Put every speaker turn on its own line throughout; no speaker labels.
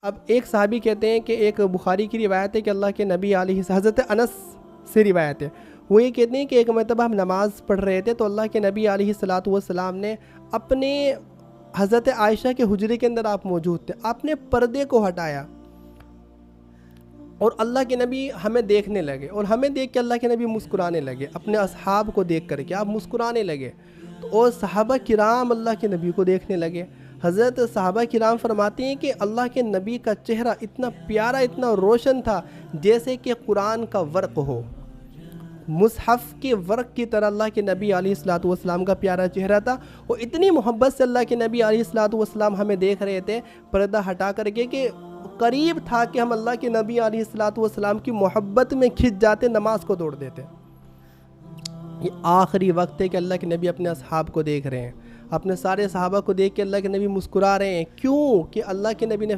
اب ایک صحابی کہتے ہیں کہ ایک بخاری کی روایت ہے کہ اللہ کے نبی علیہ حضرت انس سے روایت ہے، وہ یہ کہتے ہیں کہ ایک مرتبہ ہم نماز پڑھ رہے تھے تو اللہ کے نبی علیہ السلام نے اپنے حضرت عائشہ کے حجرے کے اندر آپ موجود تھے، آپ نے پردے کو ہٹایا اور اللہ کے نبی ہمیں دیکھنے لگے اور ہمیں دیکھ کے اللہ کے نبی مسکرانے لگے، اپنے اصحاب کو دیکھ کر کے آپ مسکرانے لگے اور صحابہ کرام اللہ کے نبی کو دیکھنے لگے۔ حضرت صحابہ کرام فرماتے ہیں کہ اللہ کے نبی کا چہرہ اتنا پیارا اتنا روشن تھا جیسے کہ قرآن کا ورق ہو، مصحف کے ورق کی طرح اللہ کے نبی علیہ السلام کا پیارا چہرہ تھا، اور اتنی محبت سے اللہ کے نبی علیہ السلام ہمیں دیکھ رہے تھے پردہ ہٹا کر کے کہ قریب تھا کہ ہم اللہ کے نبی علیہ السلام کی محبت میں کھنچ جاتے، نماز کو توڑ دیتے۔ یہ آخری وقت ہے کہ اللہ کے نبی اپنے اصحاب کو دیکھ رہے ہیں، اپنے سارے صحابہ کو دیکھ کے اللہ کے نبی مسکرا رہے ہیں، کیوں کہ اللہ کے نبی نے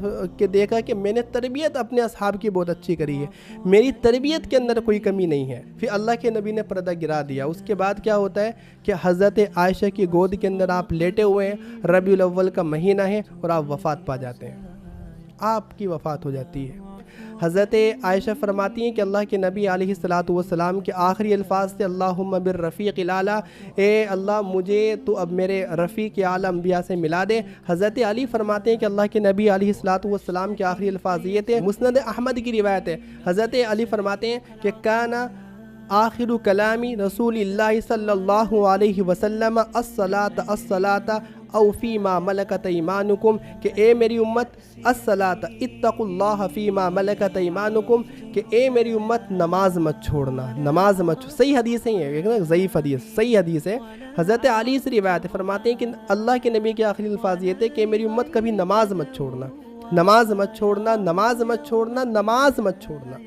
دیکھا کہ میں نے تربیت اپنے اصحاب کی بہت اچھی کری ہے، میری تربیت کے اندر کوئی کمی نہیں ہے، پھر اللہ کے نبی نے پردہ گرا دیا۔ اس کے بعد کیا ہوتا ہے کہ حضرت عائشہ کی گود کے اندر آپ لیٹے ہوئے ہیں، ربیع الاول کا مہینہ ہے اور آپ وفات پا جاتے ہیں، آپ کی وفات ہو جاتی ہے۔ حضرت عائشہ فرماتی ہیں کہ اللہ کے نبی علیہ السلام کے آخری الفاظ تھے اللہم بالرفیق الاعلیٰ، اے اللہ مجھے تو اب میرے رفیق اعلیٰ انبیاء سے ملا دے۔ حضرت علی فرماتے ہیں کہ اللہ کے نبی علیہ السلام کے آخری الفاظ یہ تھے، مسند احمد کی روایت ہے، حضرت علی فرماتے ہیں کہ کانا آخر کلامی رسول اللہ صلی اللہ علیہ وسلم الصلاۃ الصلاۃ او فیما ملکت ایمانکم، کہ اے میری امت الصلاۃ اتقوا اللہ فیما ملکت ایمانکم، کہ اے میری امت نماز مت چھوڑنا، نماز مت چھوڑنا۔ صحیح حدیث نہیں ہے، ضعیف حدیث، صحیح حدیث ہے، حضرت علی سے روایت ہے، فرماتے ہیں کہ اللہ کے نبی کے آخری الفاظ یہ تھے کہ میری امت کبھی نماز مت چھوڑنا، نماز مت چھوڑنا، نماز مت چھوڑنا، نماز مت چھوڑنا،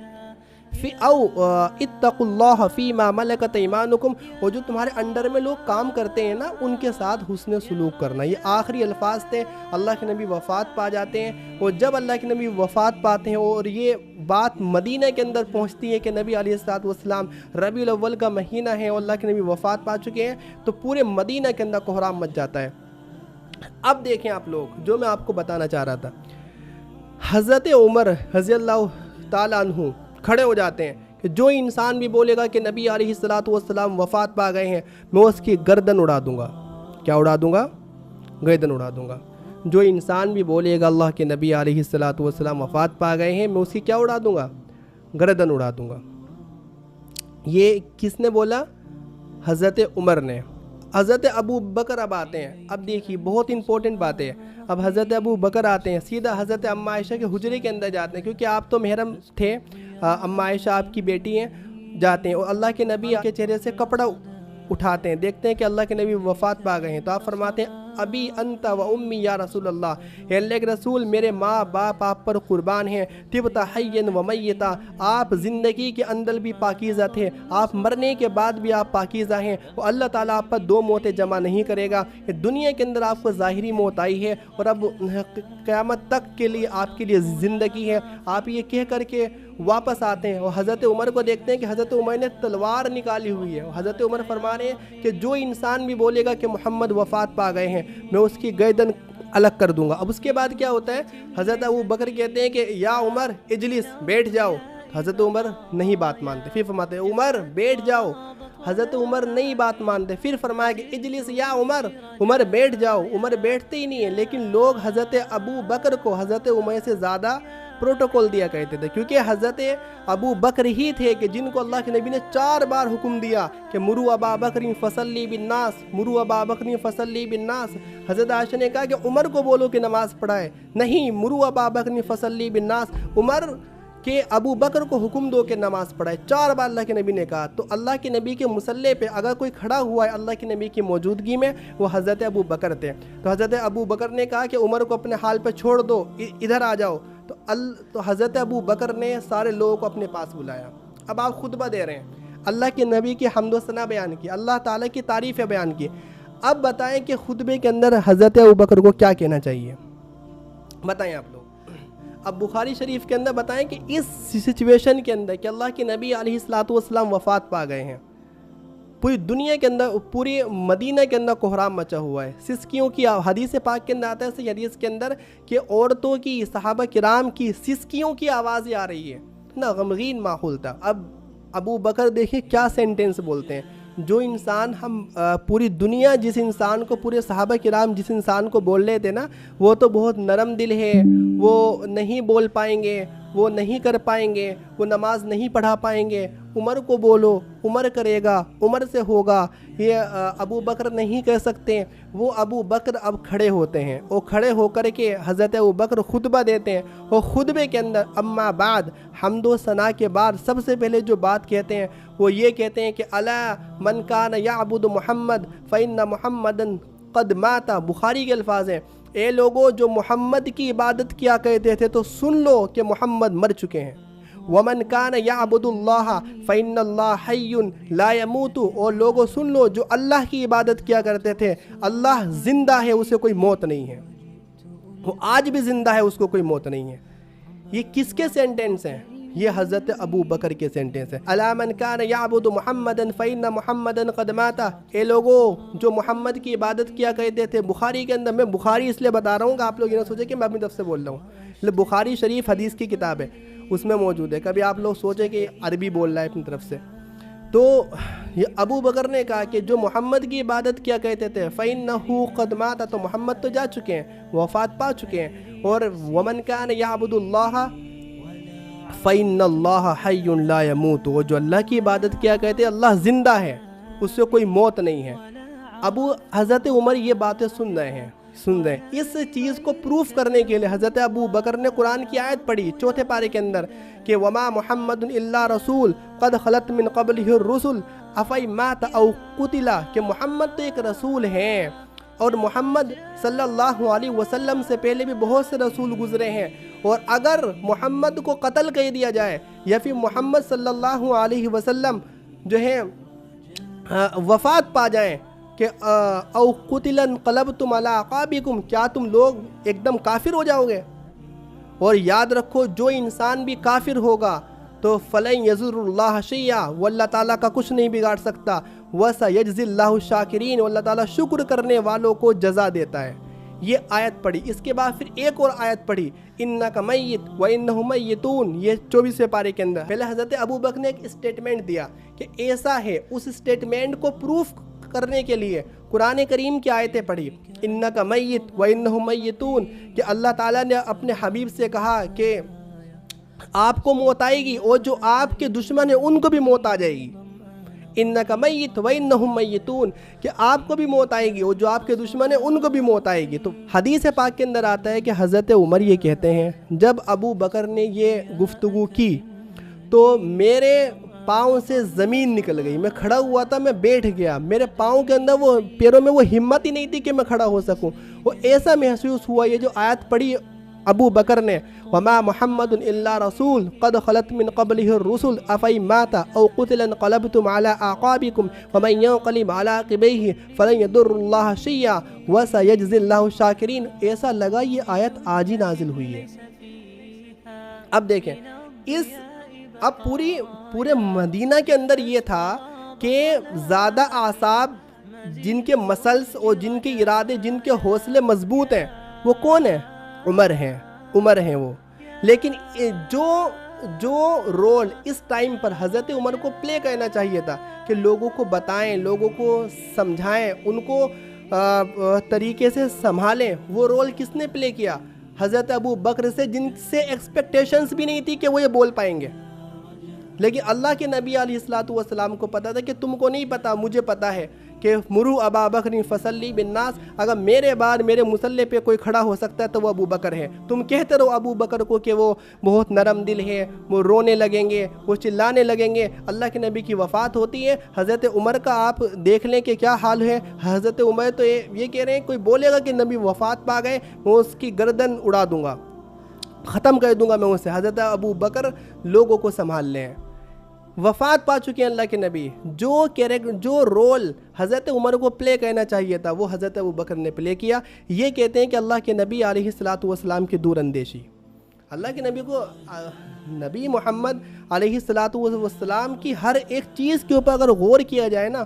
او اتقوا اللہ فیما ملکت ایمانکم، اور جو تمہارے انڈر میں لوگ کام کرتے ہیں نا ان کے ساتھ حسن سلوک کرنا۔ یہ آخری الفاظ تھے۔ اللہ کے نبی وفات پا جاتے ہیں، اور جب اللہ کے نبی وفات پاتے ہیں اور یہ بات مدینہ کے اندر پہنچتی ہے کہ نبی علیہ السلام ربیع الاول کا مہینہ ہے اور اللہ کے نبی وفات پا چکے ہیں، تو پورے مدینہ کے اندر کوہرام مچ جاتا ہے۔ اب دیکھیں آپ لوگ، جو میں آپ کو بتانا چاہ رہا تھا، حضرت عمر رضی اللہ تعالیٰ عنہ کھڑے ہو جاتے ہیں کہ جو انسان بھی بولے گا کہ نبی علیہ السلام وفات پا گئے ہیں، میں اس کی گردن اڑا دوں گا۔ کیا اڑا دوں گا؟ گردن اڑا دوں گا۔ جو انسان بھی بولے گا اللہ کے نبی علیہ السلام وفات پا گئے ہیں، میں اس کی کیا اڑا دوں گا؟ گردن اڑا دوں گا۔ یہ کس نے بولا؟ حضرت عمر نے۔ حضرت ابو بکر اب آتے ہیں۔ اب دیکھیے بہت امپورٹنٹ بات ہے، اب حضرت ابو بکر آتے ہیں، سیدھا حضرت اماں عائشہ کے حجرے کے اندر جاتے ہیں، کیونکہ آپ تو محرم تھے، اماں عائشہ آپ کی بیٹی ہیں، جاتے ہیں اور اللہ کے نبی کے چہرے سے کپڑا اٹھاتے ہیں، دیکھتے ہیں کہ اللہ کے نبی وفات پا گئے ہیں، تو آپ فرماتے ہیں ابی انت و امی یا رسول اللہ، اے اللہ کے رسول میرے ماں باپ آپ پر قربان ہیں، طبت حیا و میتا، آپ زندگی کے اندر بھی پاکیزہ تھے، آپ مرنے کے بعد بھی آپ پاکیزہ ہیں، اور اللہ تعالیٰ آپ پر دو موتیں جمع نہیں کرے گا، دنیا کے اندر آپ کو ظاہری موت آئی ہے اور اب قیامت تک کے لیے آپ کے لیے زندگی ہے۔ آپ یہ کہہ کر کے واپس آتے ہیں اور حضرت عمر کو دیکھتے ہیں کہ حضرت عمر نے تلوار نکالی ہوئی ہے، اور حضرت عمر فرما رہے ہیں کہ جو انسان بھی بولے گا کہ محمد وفات پا گئے ہیں، میں اس کی گردن الگ کر دوں گا۔ اب اس کے بعد کیا ہوتا ہے؟ حضرت ابو بکر کہتے ہیں کہ یا عمر اجلس، بیٹھ جاؤ۔ حضرت عمر نہیں بات مانتے، پھر فرماتے ہیں عمر بیٹھ جاؤ۔ حضرت عمر نہیں بات مانتے، پھر فرمایا کہ اجلس یا عمر، عمر بیٹھ جاؤ۔ عمر بیٹھتے ہی نہیں ہیں، لیکن لوگ حضرت ابو بکر کو حضرت عمر سے زیادہ پروٹوکول دیا کرتے تھے، کیونکہ حضرت ابو بکر ہی تھے کہ جن کو اللہ کے نبی نے 4 بار حکم دیا کہ مرو ابا بکر فصلی بالناس، مرو ابا بکر فصلی بالناس۔ حضرت عائشہ نے کہا کہ عمر کو بولو کہ نماز پڑھائے، نہیں، مرو ابا بکر فصلی بالناس، عمر کہ ابو بکر کو حکم دو کہ نماز پڑھائے۔ 4 بار اللہ کے نبی نے کہا۔ تو اللہ کے نبی کے مصلی پہ اگر کوئی کھڑا ہوا ہے اللہ کے نبی کی موجودگی میں، وہ حضرت ابو بکر تھے۔ تو حضرت ابو بکر نے کہا کہ عمر کو اپنے حال پہ چھوڑ دو، ادھر آ جاؤ۔ تو حضرت ابو بکر نے سارے لوگوں کو اپنے پاس بلایا۔ اب آپ خطبہ دے رہے ہیں، اللہ کے نبی کی حمد و ثنا بیان کی، اللہ تعالیٰ کی تعریفیں بیان کی۔ اب بتائیں کہ خطبے کے اندر حضرت ابو بکر کو کیا کہنا چاہیے، بتائیں آپ لوگ۔ اب بخاری شریف کے اندر بتائیں کہ اس سچویشن کے اندر کہ اللہ کے نبی علیہ السلام وفات پا گئے ہیں، پوری دنیا کے اندر، پوری مدینہ کے اندر کوہرام مچا ہوا ہے، سسکیوں کی حدیث پاک کے اندر آتا ہے، صحیح حدیث کے اندر، کہ عورتوں کی، صحابہ کرام کی سسکیوں کی آوازیں آ رہی ہے، اتنا غمگین ماحول تھا۔ اب ابو بکر دیکھیں کیا سینٹنس بولتے ہیں، جو انسان ہم پوری دنیا جس انسان کو، پورے صحابہ کرام جس انسان کو بول رہے تھے نا، وہ تو بہت نرم دل ہے، وہ نہیں بول پائیں گے، وہ نہیں کر پائیں گے، وہ نماز نہیں پڑھا پائیں گے، عمر کو بولو، عمر کرے گا، عمر سے ہوگا، یہ ابو بکر نہیں کہہ سکتے۔ وہ ابو بکر اب کھڑے ہوتے ہیں، وہ کھڑے ہو کر کے حضرت ابو بکر خطبہ دیتے ہیں، اور خطبے کے اندر اما بعد، حمد و ثنا کے بعد سب سے پہلے جو بات کہتے ہیں وہ یہ کہتے ہیں کہ الا من کان یعبد محمد فإن محمدًا قد مات۔ بخاری کے الفاظ ہیں، اے لوگوں جو محمد کی عبادت کیا کرتے تھے تو سن لو کہ محمد مر چکے ہیں۔ ومن کان یعبد اللہ فإن اللہ حی لا یموت، اور لوگوں سن لو جو اللہ کی عبادت کیا کرتے تھے، اللہ زندہ ہے، اسے کوئی موت نہیں ہے، وہ آج بھی زندہ ہے، اس کو کوئی موت نہیں ہے۔ یہ کس کے سینٹنس ہیں؟ یہ حضرت ابو بکر کے سینٹنس ہے۔ الا من کان یعبد محمدا فإن محمدا قد مات، اے لوگوں جو محمد کی عبادت کیا کرتے تھے۔ بخاری کے اندر، میں بخاری اس لیے بتا رہا ہوں کہ آپ لوگ یہ نہ سوچیں کہ میں اپنی طرف سے بول رہا ہوں، بخاری شریف حدیث کی کتاب ہے، اس میں موجود ہے، کبھی آپ لوگ سوچیں کہ عربی بول رہا ہے اپنی طرف سے۔ تو یہ ابو بکر نے کہا کہ جو محمد کی عبادت کیا کہتے تھے فإنہ قد مات، تو محمد تو جا چکے ہیں، وفات پا چکے ہیں، اور ومن کان یعبد اللہ فإن اللہ حی لا یموت، وہ جو اللہ کی عبادت کیا کہتے ہیں اللہ زندہ ہے، اس سے کوئی موت نہیں ہے۔ حضرت عمر یہ باتیں سن رہے ہیں۔ اس چیز کو پروف کرنے کے لیے حضرت ابو بکر نے قرآن کی آیت پڑھی 4 پارے کے اندر کہ وما محمد الا رسول قد خلت من قبلہ الرسل افإن مات او قتل، کہ محمد تو ایک رسول ہیں، اور محمد صلی اللہ علیہ وسلم سے پہلے بھی بہت سے رسول گزرے ہیں، اور اگر محمد کو قتل کر دیا جائے یا پھر محمد صلی اللہ علیہ وسلم جو ہے وفات پا جائیں کہ او قتل انقلبتم علی اعقابکم، کیا تم لوگ ایک دم کافر ہو جاؤ گے؟ اور یاد رکھو جو انسان بھی کافر ہوگا تو فلن یضر اللہ شیئا، وہ اللہ تعالیٰ کا کچھ نہیں بگاڑ سکتا، وسیجزی اللہ الشاکرین، اور اللہ تعالیٰ شکر کرنے والوں کو جزا دیتا ہے۔ یہ آیت پڑھی، اس کے بعد پھر ایک اور آیت پڑھی انک میت وانہم میتون، یہ 24 پارے کے اندر۔ پہلے حضرت ابو بکر نے ایک اسٹیٹمنٹ دیا کہ ایسا ہے، اس اسٹیٹمنٹ کو پروف کرنے کے لیے قرآن کریم کی آیتیں پڑھی انک میت وانہم میتون، کہ اللہ تعالیٰ نے اپنے حبیب سے کہا کہ آپ کو موت آئے گی، اور جو آپ کے دشمن ہیں ان کو بھی موت آ جائے گی۔ انک میت وانہم میتون، کہ آپ کو بھی موت آئے گی اور جو آپ کے دشمن ہیں ان کو بھی موت آئے گی۔ تو حدیث پاک کے اندر آتا ہے کہ حضرت عمر یہ کہتے ہیں جب ابو بکر نے یہ گفتگو کی تو میرے پاؤں سے زمین نکل گئی، میں کھڑا ہوا تھا، میں بیٹھ گیا، میرے پاؤں کے اندر وہ پیروں میں وہ ہمت ہی نہیں تھی کہ میں کھڑا ہو سکوں۔ وہ ایسا محسوس ہوا، یہ جو آیت پڑھی ابو بکر نے وما محمد الا رسول قد خلت من قبلہ الرسل افإن مات او قتل انقلبتم على اعقابکم ومن ينقلب على عقبیہ فلن یضر اللہ شیئا وسیجزی اللہ الشاکرین، ایسا لگا یہ آیت آج ہی نازل ہوئی ہے۔ اب دیکھیں اب پورے مدینہ کے اندر یہ تھا کہ زیادہ اعصاب، جن کے مسلس اور جن کے ارادے، جن کے حوصلے مضبوط ہیں، وہ کون ہیں؟ عمر ہیں وہ۔ لیکن جو رول اس ٹائم پر حضرت عمر کو پلے کرنا چاہیے تھا کہ لوگوں کو بتائیں، لوگوں کو سمجھائیں، ان کو طریقے سے سنبھالیں، وہ رول کس نے پلے کیا؟ حضرت ابو بکر سے، جن سے ایکسپیکٹیشنز بھی نہیں تھی کہ وہ یہ بول پائیں گے۔ لیکن اللہ کے نبی علیہ الصلوۃ والسلام کو پتا تھا کہ تم کو نہیں پتا، مجھے پتا ہے کہ مرو ابا بکر فصلی بالناس، اگر میرے بعد میرے مصلی پہ کوئی کھڑا ہو سکتا ہے تو وہ ابو بکر ہے۔ تم کہتے رہو ابو بکر کو کہ وہ بہت نرم دل ہے، وہ رونے لگیں گے، وہ چلانے لگیں گے۔ اللہ کے نبی کی وفات ہوتی ہے، حضرت عمر کا آپ دیکھ لیں کہ کیا حال ہے۔ حضرت عمر تو یہ کہہ رہے ہیں کوئی بولے گا کہ نبی وفات پا گئے، میں اس کی گردن اڑا دوں گا، ختم کر دوں گا میں اسے۔ حضرت ابو بکر لوگوں کو سنبھال لیں، وفات پا چکے ہیں اللہ کے نبی۔ جو رول حضرت عمر کو پلے کرنا چاہیے تھا وہ حضرت ابو بکر نے پلے کیا۔ یہ کہتے ہیں کہ اللہ کے نبی علیہ الصلوۃ والسلام کی دور اندیشی، اللہ کے نبی کو، نبی محمد علیہ الصلوۃ والسلام کی ہر ایک چیز کے اوپر اگر غور کیا جائے نا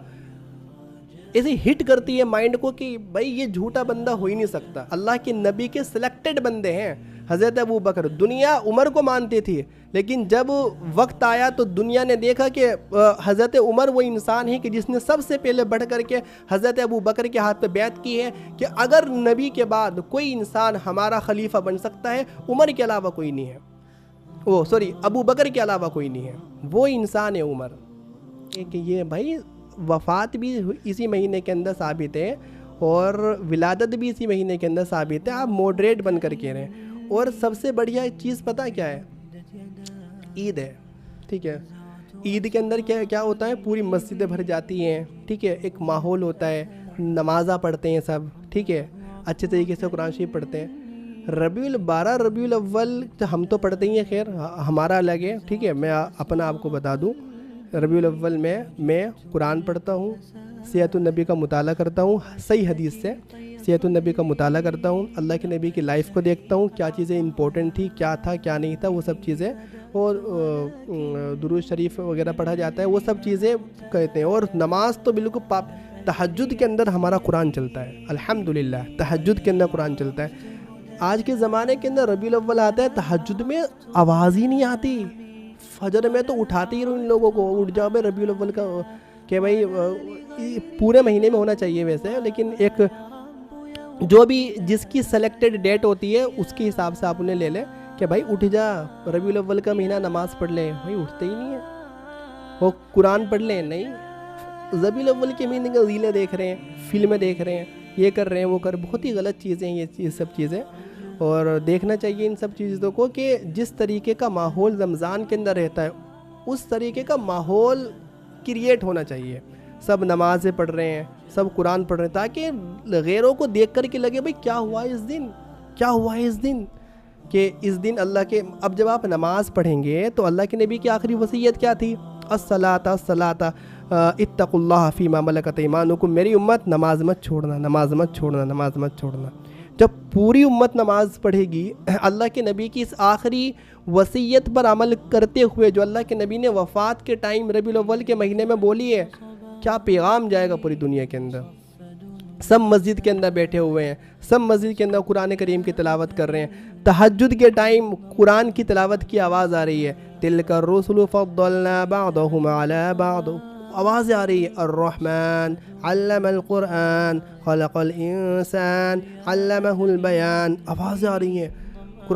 ایسے ہٹ کرتی ہے مائنڈ کو کہ بھائی یہ جھوٹا بندہ ہو ہی نہیں سکتا. اللہ کے نبی کے سلیکٹڈ بندے ہیں. حضرت ابو بکر, دنیا عمر کو مانتی تھی, لیکن جب وقت آیا تو دنیا نے دیکھا کہ حضرت عمر وہ انسان ہے کہ جس نے سب سے پہلے بڑھ کر کے حضرت ابو بکر کے ہاتھ پہ بیعت کی ہے کہ اگر نبی کے بعد کوئی انسان ہمارا خلیفہ بن سکتا ہے, عمر کے علاوہ کوئی نہیں ہے, ابو بکر کے علاوہ کوئی نہیں ہے, وہ انسان ہے عمر. کہ یہ بھائی وفات بھی اسی مہینے کے اندر ثابت ہے اور ولادت بھی اسی مہینے کے اندر ثابت ہے. آپ موڈریٹ بن کر کے رہیں. اور سب سے بڑھیا چیز پتہ کیا ہے؟ عید ہے. ٹھیک ہے, عید کے اندر کیا ہوتا ہے, پوری مسجدیں بھر جاتی ہیں. ٹھیک ہے, ایک ماحول ہوتا ہے, نمازاں پڑھتے ہیں سب. ٹھیک ہے, اچھے طریقے سے قرآن شریف پڑھتے ہیں. ربیع الاول ہم تو پڑھتے ہی ہیں, خیر ہمارا الگ ہے. ٹھیک ہے, میں اپنا آپ کو بتا دوں, ربیع الاول میں قرآن پڑھتا ہوں, سیرت النبی کا مطالعہ کرتا ہوں, صحیح حدیث سے سیرت النبی کا مطالعہ کرتا ہوں, اللہ کے نبی کی لائف کو دیکھتا ہوں, کیا چیزیں امپورٹنٹ تھی, کیا تھا کیا نہیں تھا, وہ سب چیزیں, اور درود شریف وغیرہ پڑھا جاتا ہے, وہ سب چیزیں کہتے ہیں. اور نماز تو بالکل تہجد کے اندر ہمارا قرآن چلتا ہے. الحمدللہ تہجد کے اندر قرآن چلتا ہے. آج کے زمانے کے اندر ربیع الاول آتا ہے, تہجد میں آواز ہی نہیں آتی. فجر میں تو اٹھاتے ہی رہو ان لوگوں کو, اٹھ جاؤ بھائی ربیع الاول کا, کہ بھائی پورے مہینے میں ہونا چاہیے ویسے, لیکن ایک جو بھی جس کی سلیکٹڈ ڈیٹ ہوتی ہے اس کے حساب سے آپ انہیں لے لیں کہ بھائی اٹھ جا, ربیع الاول کا مہینہ نماز پڑھ لیں. بھائی اٹھتے ہی نہیں ہیں. وہ قرآن پڑھ لیں, نہیں, ربیع الاول کے مہینے کا ریلیں دیکھ رہے ہیں, فلمیں دیکھ رہے ہیں, یہ کر رہے ہیں, وہ بہت ہی غلط چیزیں ہیں یہ سب چیزیں. اور دیکھنا چاہیے ان سب چیزوں کو کہ جس طریقے کا ماحول رمضان کے اندر رہتا ہے اس طریقے کا ماحول کریٹ ہونا چاہیے. سب نمازیں پڑھ رہے ہیں, سب قرآن پڑھ رہے ہیں, تاکہ غیروں کو دیکھ کر کے لگے بھائی کیا ہوا اس دن, کیا ہوا اس دن, کہ اس دن اللہ کے. اب جب آپ نماز پڑھیں گے تو اللہ کے نبی کی آخری وصیت کیا تھی؟ الصلاۃ اتقوا اللہ فیما ملکت ایمانکم, میری امت نماز مت چھوڑنا, نماز مت چھوڑنا, نماز مت چھوڑنا. جب پوری امت نماز پڑھے گی, اللہ کے نبی کی اس آخری وصیت پر عمل کرتے ہوئے جو اللہ کے نبی نے وفات کے ٹائم ربیع الاول کے مہینے میں بولی ہے, کیا پیغام جائے گا پوری دنیا کے اندر. سب مسجد کے اندر بیٹھے ہوئے ہیں, سب مسجد کے اندر قرآن کریم کی تلاوت کر رہے ہیں, تہجد کے ٹائم قرآن کی تلاوت کی آواز آ رہی ہے, تلک الرسل فضلنا بعضهم على بعض, آوازیں آ رہی ہے, الرحمن علم القرآن خلق الانسان علمہ البیان, آوازیں آ رہی ہیں.